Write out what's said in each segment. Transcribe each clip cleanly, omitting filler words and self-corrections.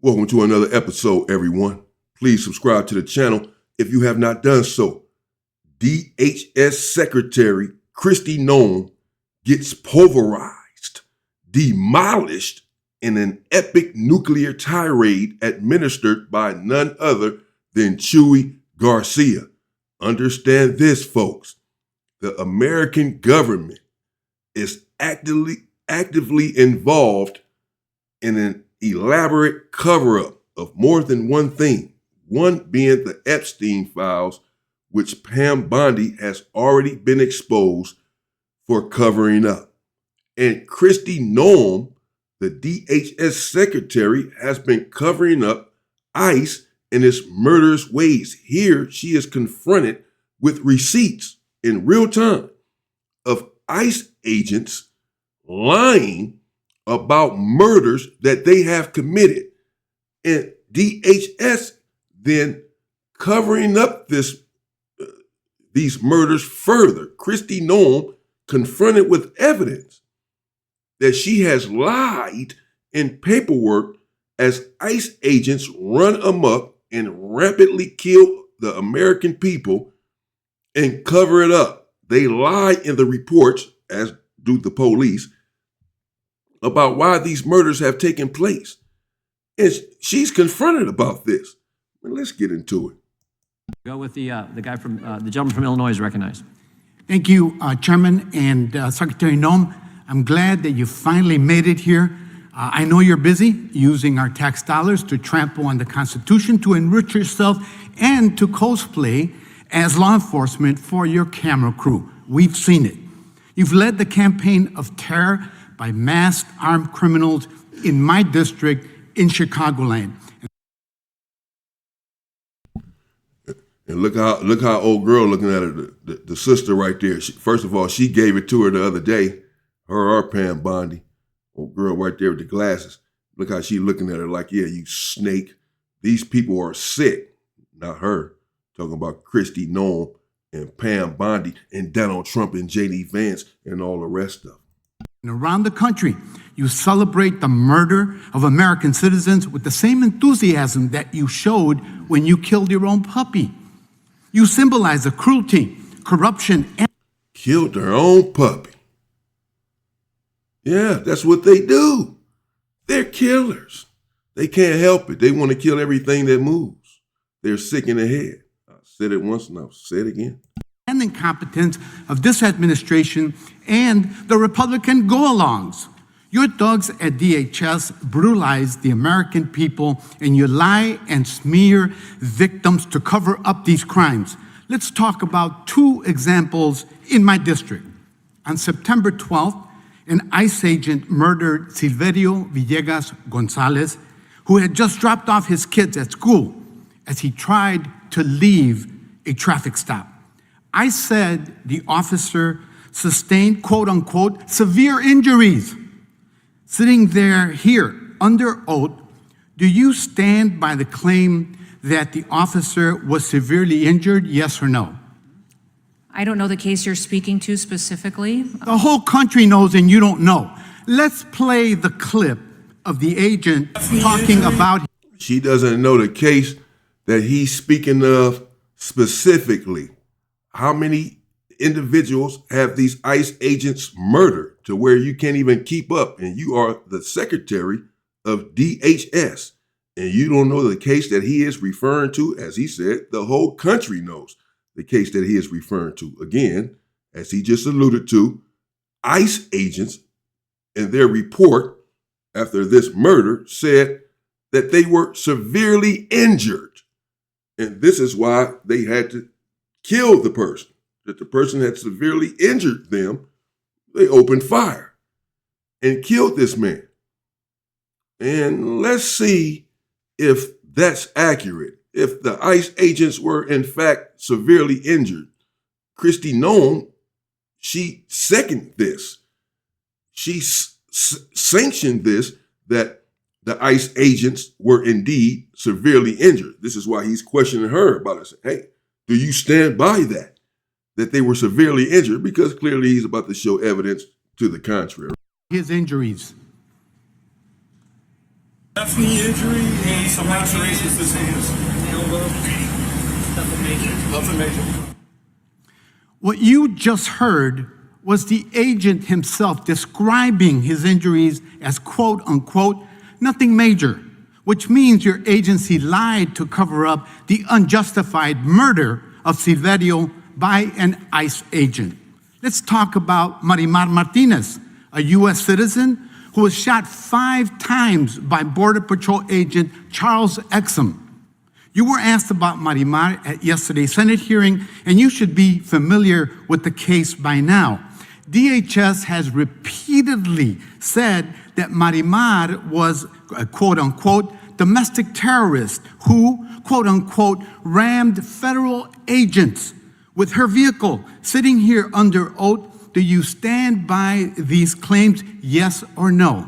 Welcome to another episode, everyone. Please subscribe to the channel if you have not done so. DHS Secretary Kristi Noem gets pulverized, demolished in an epic nuclear tirade administered by none other than Chuy Garcia. Understand this, folks. The American government is actively involved in an elaborate cover-up of more than one thing, one being the Epstein files, which Pam Bondi has already been exposed for covering up. And Kristi Noem, the DHS secretary, has been covering up ICE in its murderous ways. Here, she is confronted with receipts in real time of ICE agents lying about murders that they have committed, and DHS then covering up these murders further. Kristi Noem confronted with evidence that she has lied in paperwork as ICE agents run amok and rapidly kill the American people and cover it up. They lie in the reports, as do the police, about why these murders have taken place. And she's confronted about this. Well, let's get into it. Go with the guy from, the gentleman from Illinois is recognized. Thank you, Chairman and Secretary Noem. I'm glad that you finally made it here. I know you're busy using our tax dollars to trample on the Constitution, to enrich yourself, and to cosplay as law enforcement for your camera crew. We've seen it. You've led the campaign of terror by masked armed criminals in my district in Chicagoland. And look how old girl looking at her, the sister right there. First of all, she gave it to her the other day, her or Pam Bondi. Old girl right there with the glasses. Look how she looking at her like, yeah, you snake. These people are sick. Not her. Talking about Kristi Noem and Pam Bondi and Donald Trump and J.D. Vance and all the rest of them. And around the country, you celebrate the murder of American citizens with the same enthusiasm that you showed when you killed your own puppy. You symbolize the cruelty, corruption, and killed their own puppy. Yeah, that's what they do. They're killers. They can't help it. They want to kill everything that moves. They're sick in the head. I said it once and I'll say it again. And incompetence of this administration and the Republican go-alongs. Your thugs at DHS brutalize the American people, and you lie and smear victims to cover up these crimes. Let's talk about two examples in my district. On September 12th, an ICE agent murdered Silverio Villegas Gonzalez, who had just dropped off his kids at school as he tried to leave a traffic stop. I said the officer sustained, quote unquote, severe injuries. Sitting there here under oath, do you stand by the claim that the officer was severely injured, yes or no? I don't know the case you're speaking to specifically. The whole country knows and you don't know. Let's play the clip of the agent talking about. She doesn't know the case that he's speaking of specifically. How many individuals have these ICE agents murdered to where you can't even keep up, and you are the secretary of DHS, and you don't know the case that he is referring to? As he said, the whole country knows the case that he is referring to. Again, as he just alluded to, ICE agents in their report after this murder said that they were severely injured, and this is why they had to kill the person, that the person had severely injured them. They opened fire and killed this man. And let's see if that's accurate. If the ICE agents were in fact severely injured, Kristi Noem, she seconded this. She sanctioned this, that the ICE agents were indeed severely injured. This is why he's questioning her about it. Hey, do you stand by that they were severely injured? Because clearly he's about to show evidence to the contrary. His injuries. That's the injury. some lacerations to his hands. Elbow. Nothing major. What you just heard was the agent himself describing his injuries as quote unquote, nothing major, which means your agency lied to cover up the unjustified murder of Silverio by an ICE agent. Let's talk about Marimar Martinez, a U.S. citizen who was shot 5 times by Border Patrol agent Charles Exum. You were asked about Marimar at yesterday's Senate hearing, and you should be familiar with the case by now. DHS has repeatedly said that Marimar was a quote-unquote domestic terrorist who, quote-unquote, rammed federal agents with her vehicle. Sitting here under oath, do you stand by these claims, yes or no?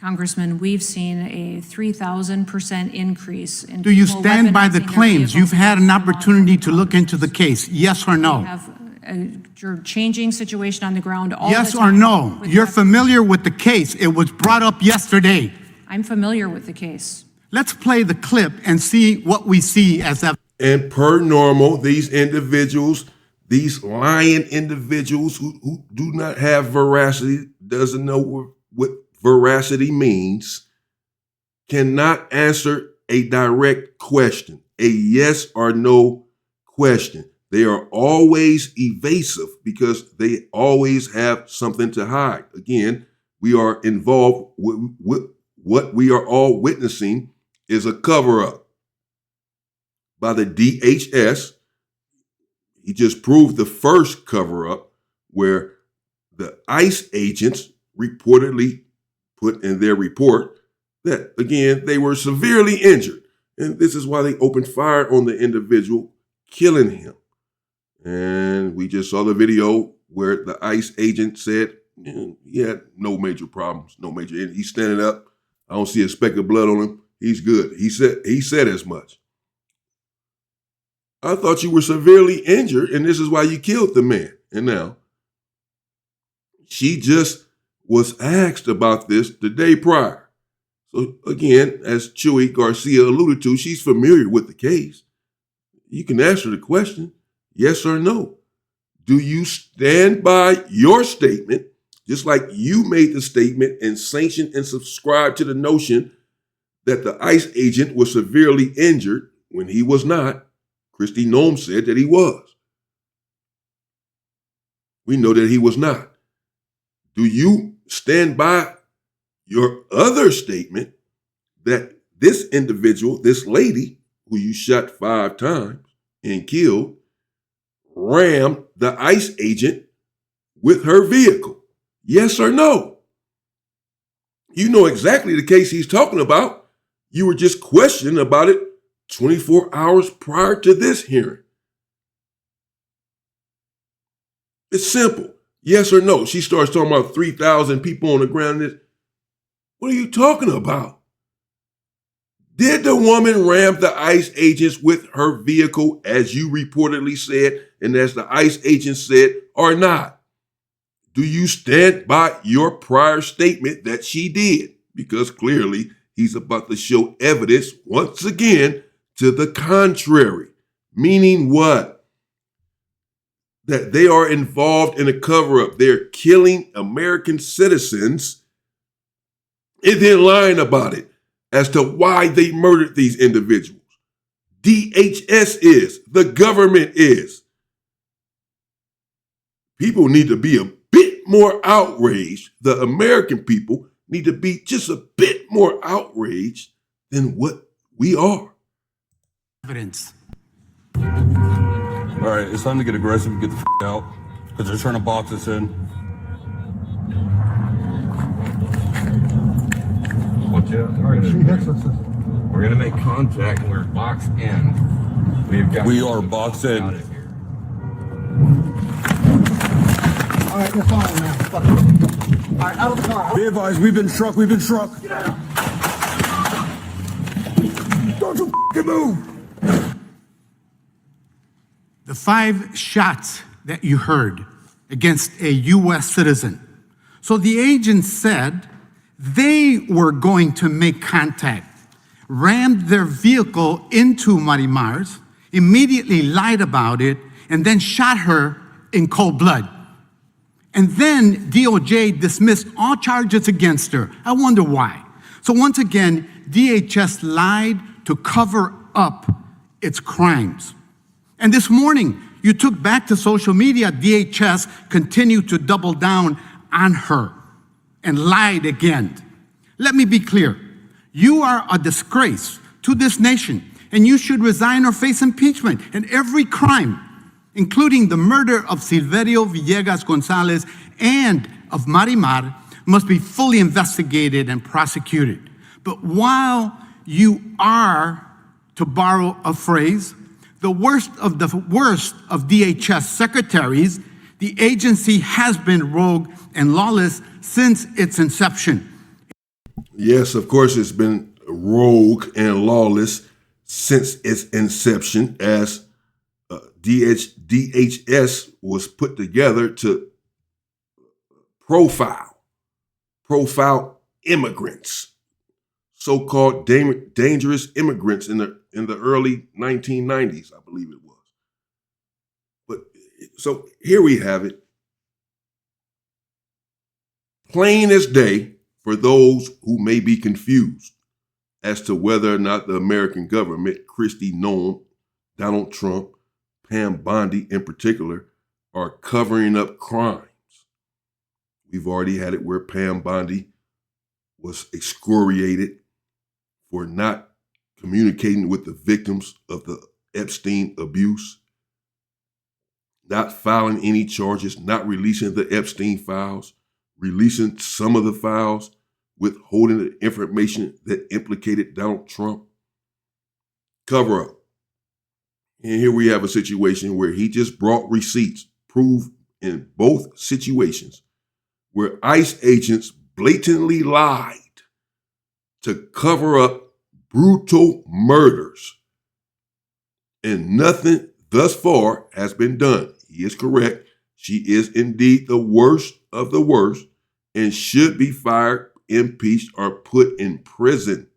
Congressman, we've seen a 3,000% increase in. Do you people stand by the weaponizing their claims? You've vehicles had an against law opportunity to enforcement look into the case, yes or We no? have a changing situation on the ground all the time. Yes or no? with You're weapons. familiar with the case. It was brought up yesterday. I'm familiar with the case. Let's play the clip and see what we see as evidence. And per normal, these individuals, these lying individuals who do not have veracity, doesn't know what veracity means, cannot answer a direct question, a yes or no question. They are always evasive because they always have something to hide. Again, we are involved with what we are all witnessing is a cover-up by the DHS. He just proved the first cover-up where the ICE agents reportedly put in their report that, again, they were severely injured. And this is why they opened fire on the individual, killing him. And we just saw the video where the ICE agent said, he had no major problems, no major. He's standing up. I don't see a speck of blood on him. He's good. He said as much. I thought you were severely injured, and this is why you killed the man. And now, she just was asked about this the day prior. So again, as Chuy Garcia alluded to, she's familiar with the case. You can answer the question, yes or no. Do you stand by your statement, just like you made the statement and sanctioned and subscribed to the notion that the ICE agent was severely injured when he was not? Kristi Noem said that he was. We know that he was not. Do you stand by your other statement that this individual, this lady who you shot 5 times and killed, rammed the ICE agent with her vehicle? Yes or no? You know exactly the case he's talking about. You were just questioning about it 24 hours prior to this hearing. It's simple. Yes or no? She starts talking about 3,000 people on the ground. What are you talking about? Did the woman ram the ICE agents with her vehicle, as you reportedly said, and as the ICE agent said, or not? Do you stand by your prior statement that she did? Because clearly he's about to show evidence once again to the contrary. Meaning what? That they are involved in a cover-up. They're killing American citizens and then lying about it as to why they murdered these individuals. DHS is. The government is. People need to be a bit more outraged. The American people need to be just a bit more outraged than what we are. Evidence. All right, it's time to get aggressive and get the out because they're trying to box us in. Watch out. We're gonna make contact and we're boxed in. We are boxed in. Out of here. All right, you're fine now. Fuck it. All right, out of the car. Be advised, we've been struck. Don't you move. The 5 shots that you heard against a U.S. citizen. So the agent said they were going to make contact. rammed their vehicle into Marimar's, immediately lied about it, and then shot her in cold blood. And then DOJ dismissed all charges against her. I wonder why. So once again, DHS lied to cover up its crimes. And this morning, you took back to social media, DHS continued to double down on her and lied again. Let me be clear. You are a disgrace to this nation, and you should resign or face impeachment. And every crime, including the murder of Silverio Villegas Gonzalez and of Marimar, must be fully investigated and prosecuted. But while you are, to borrow a phrase, the worst of DHS secretaries, the agency has been rogue and lawless since its inception. Yes, of course, it's been rogue and lawless since its inception, as DHS was put together to profile immigrants, so-called dangerous immigrants in the early 1990s, I believe it was. But so here we have it, plain as day for those who may be confused as to whether or not the American government, Kristi Noem, Donald Trump, Pam Bondi in particular, are covering up crimes. We've already had it where Pam Bondi was excoriated for not communicating with the victims of the Epstein abuse, not filing any charges, not releasing the Epstein files, releasing some of the files, withholding the information that implicated Donald Trump. Cover up. And here we have a situation where he just brought receipts, proof in both situations, where ICE agents blatantly lied to cover up brutal murders. And nothing thus far has been done. He is correct. She is indeed the worst of the worst and should be fired, impeached, or put in prison.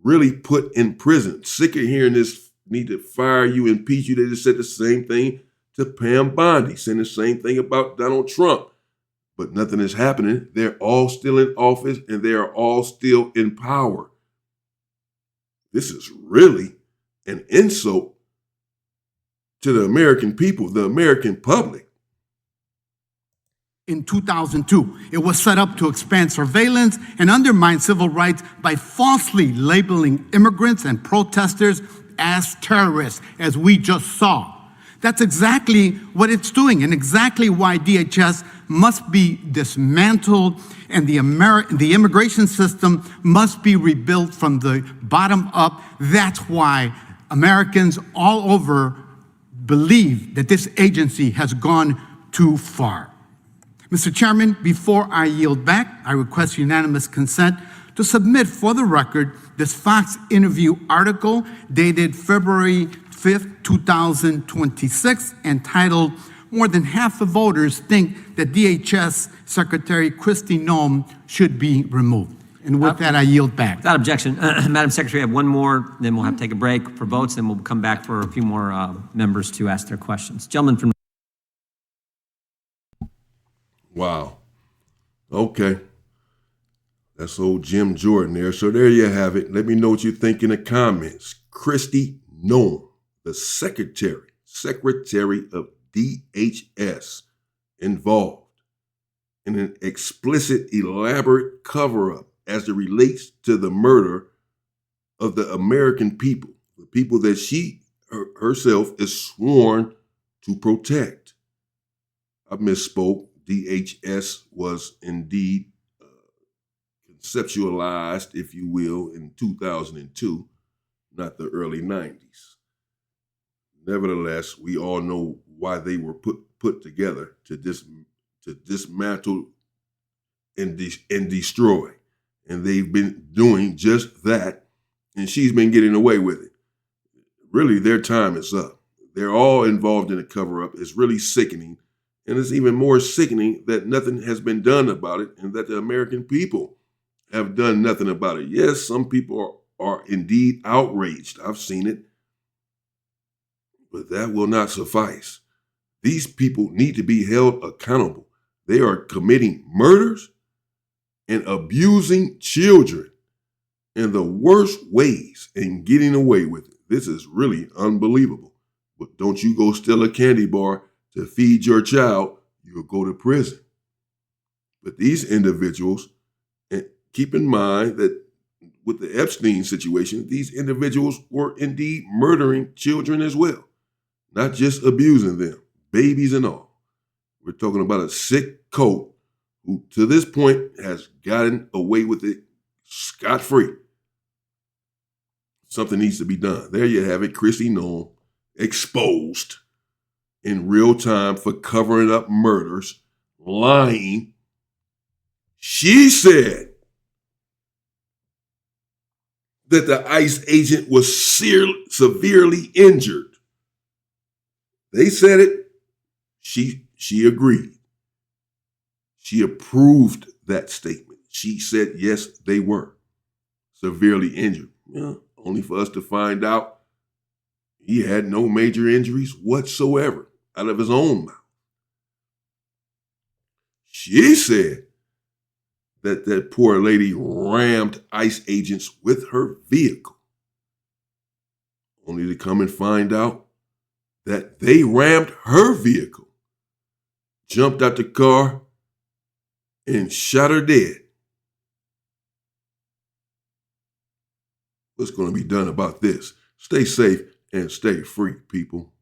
Really put in prison. Sick of hearing this, need to fire you, impeach you. They just said the same thing to Pam Bondi, saying the same thing about Donald Trump. But nothing is happening. They're all still in office and they are all still in power. This is really an insult to the American people, the American public. In 2002, it was set up to expand surveillance and undermine civil rights by falsely labeling immigrants and protesters as terrorists, as we just saw. That's exactly what it's doing, and exactly why DHS must be dismantled and the immigration system must be rebuilt from the bottom up. That's why Americans all over believe that this agency has gone too far. Mr. Chairman, before I yield back, I request unanimous consent to submit for the record this Fox interview article dated February 5th, 2026, entitled, "More than half the voters think that DHS Secretary Kristi Noem should be removed." And with that, I yield back. Without objection, Madam Secretary, I have one more, then we'll have to take a break for votes, then we'll come back for a few more members to ask their questions. Gentleman from... Wow. Okay. That's old Jim Jordan there. So there you have it. Let me know what you think in the comments. Kristi Noem, the Secretary of DHS, involved in an explicit, elaborate cover-up as it relates to the murder of the American people, the people that she herself is sworn to protect. I misspoke. DHS was indeed conceptualized, if you will, in 2002, not the early 90s. Nevertheless, we all know why they were put together to dismantle and destroy. And they've been doing just that, and she's been getting away with it. Really, their time is up. They're all involved in a cover-up. It's really sickening. And it's even more sickening that nothing has been done about it and that the American people have done nothing about it. Yes, some people are indeed outraged. I've seen it. But that will not suffice. These people need to be held accountable. They are committing murders and abusing children in the worst ways and getting away with it. This is really unbelievable. But don't you go steal a candy bar to feed your child, you'll go to prison. But these individuals, and keep in mind that with the Epstein situation, these individuals were indeed murdering children as well, not just abusing them, babies and all. We're talking about a sick coat who to this point has gotten away with it scot-free. Something needs to be done. There you have it, Kristi Noem exposed in real time for covering up murders, lying. She said that the ICE agent was severely injured. They said it. She agreed. She approved that statement. She said, yes, they were severely injured. Well, only for us to find out he had no major injuries whatsoever out of his own mouth. She said that that poor lady rammed ICE agents with her vehicle, only to come and find out that they rammed her vehicle, jumped out the car, and shot her dead. What's going to be done about this? Stay safe and stay free, people.